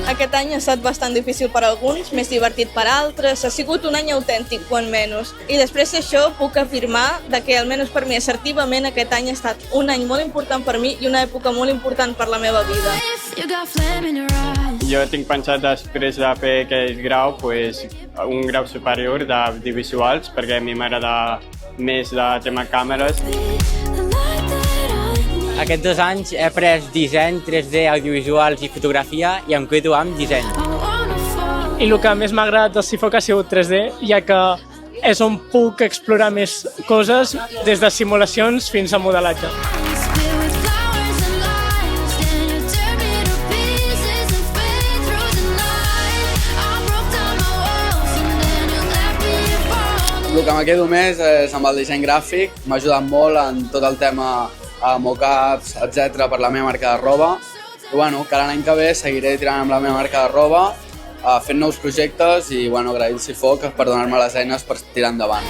Aquest any ha estat bastant difícil per alguns, més divertit per altres, ha sigut un any autèntic, quan menys. I després d'això puc afirmar que, almenys per mi, assertivament, aquest any ha estat un any molt important per mi i una època molt important per la meva vida. Jo tinc pensat després de fer aquest grau, un grau superior d'audiovisuals, perquè a mi m'agrada més de tema càmeres. Aquests 2 anys he après disseny, 3D, audiovisuals i fotografia i em quedo amb disseny. I el que més m'ha agradat del CIFOC ha sigut 3D, ja que és on puc explorar més coses, des de simulacions fins a modelatge. El que me quedo més és amb el disseny gràfic, m'ha ajudat molt en tot el tema mockups, etc. per la meva marca de roba. I que l'any que ve seguiré tirant amb la meva marca de roba, fent nous projectes i agrair al CIFOC per donar-me les eines per tirar endavant.